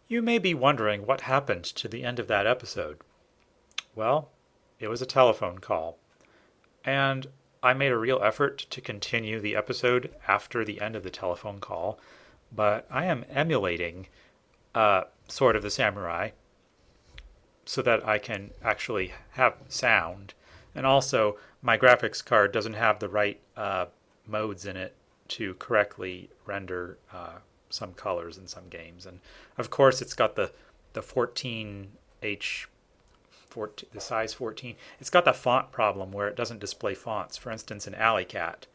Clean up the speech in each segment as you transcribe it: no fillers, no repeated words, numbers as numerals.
You may be wondering what happened to the end of that episode. Well, it was a telephone call, and I made a real effort to continue the episode after the end of the telephone call, but I am emulating Sword of the Samurai so that I can actually have sound. And also, my graphics card doesn't have the right modes in it to correctly render some colors in some games. And of course, it's got the 14H, 14, the size 14. It's got the font problem where it doesn't display fonts. For instance, in Alley Cat.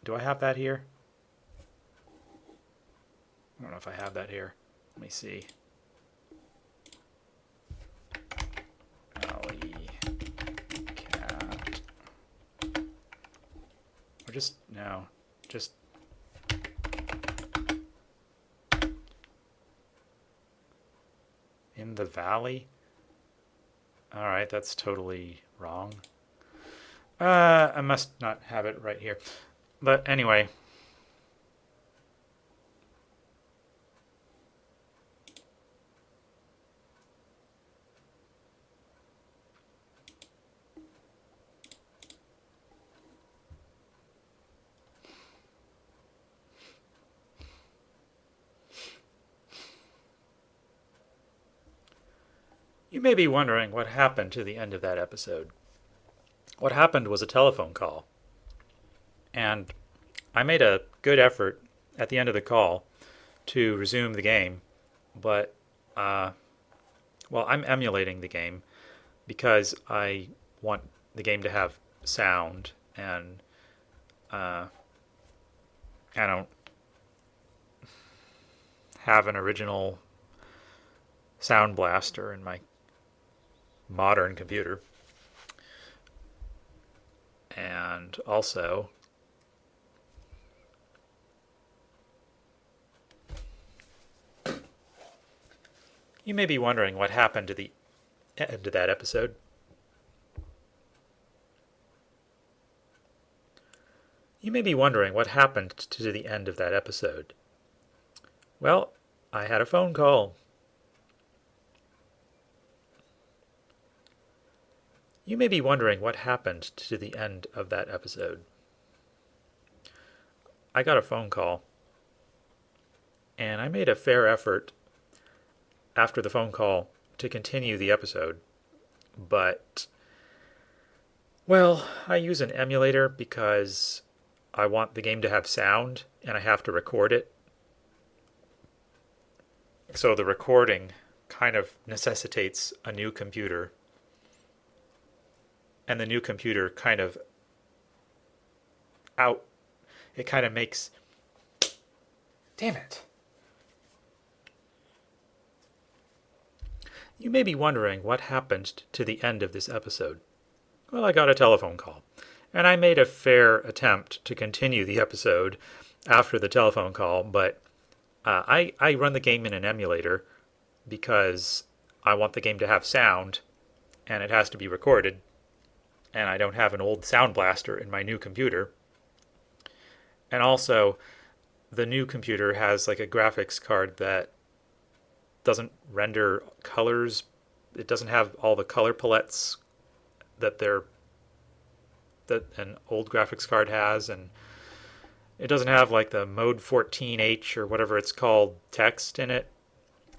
Do I have that here? I don't know if I have that here. Let me see. Alley Cat. Or just, no, just in the valley? Alright, that's totally wrong. I must not have it right here. But anyway. You may be wondering what happened to the end of that episode. What happened was a telephone call. And I made a good effort at the end of the call to resume the game, but, well, I'm emulating the game because I want the game to have sound, and I don't have an original sound blaster in my modern computer. And also, you may be wondering what happened to the end of that episode. You may be wondering what happened to the end of that episode. Well, I had a phone call. You may be wondering what happened to the end of that episode. I got a phone call, and I made a fair effort after the phone call to continue the episode, but, well, I use an emulator because I want the game to have sound, and I have to record it. So the recording kind of necessitates a new computer. And the new computer kind of it kind of makes, damn it. You may be wondering what happened to the end of this episode. Well, I got a telephone call, and I made a fair attempt to continue the episode after the telephone call, but I run the game in an emulator because I want the game to have sound, and it has to be recorded. And I don't have an old sound blaster in my new computer. And also, the new computer has like a graphics card that doesn't render colors. It doesn't have all the color palettes that an old graphics card has, and it doesn't have like the mode 14H or whatever it's called text in it.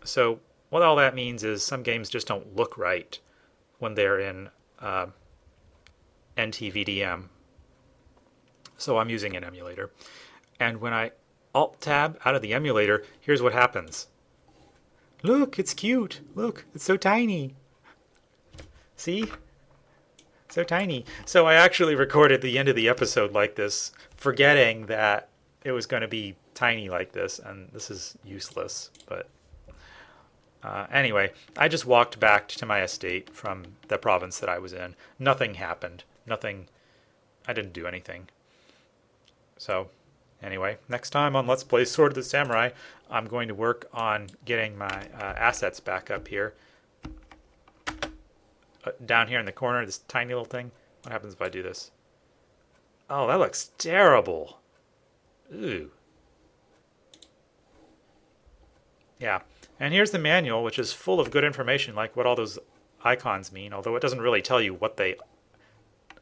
So what all that means is some games just don't look right when they're in NTVDM. So I'm using an emulator. And when I Alt-Tab out of the emulator, here's what happens. Look, it's cute. Look, it's so tiny. See? So tiny. So I actually recorded the end of the episode like this, forgetting that it was going to be tiny like this, and this is useless. But anyway, I just walked back to my estate from the province that I was in. Nothing happened. Nothing. I didn't do anything. So, anyway, next time on Let's Play Sword of the Samurai, I'm going to work on getting my assets back up here. Down here in the corner, this tiny little thing. What happens if I do this? Oh, that looks terrible. Ooh. Yeah. And here's the manual, which is full of good information, like what all those icons mean, although it doesn't really tell you what they.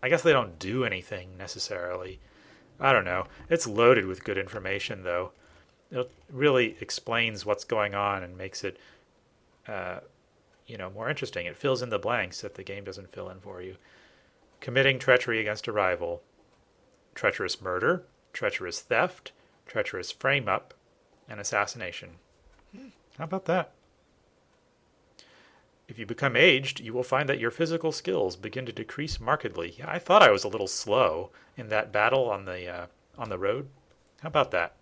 I guess they don't do anything necessarily. I don't know. It's loaded with good information, though. It really explains what's going on and makes it, uh, more interesting. It fills in the blanks that the game doesn't fill in for you. Committing treachery against a rival, treacherous murder, treacherous theft, treacherous frame up, and assassination. How about that? If you become aged, you will find that your physical skills begin to decrease markedly. Yeah, I thought I was a little slow in that battle on the road. How about that?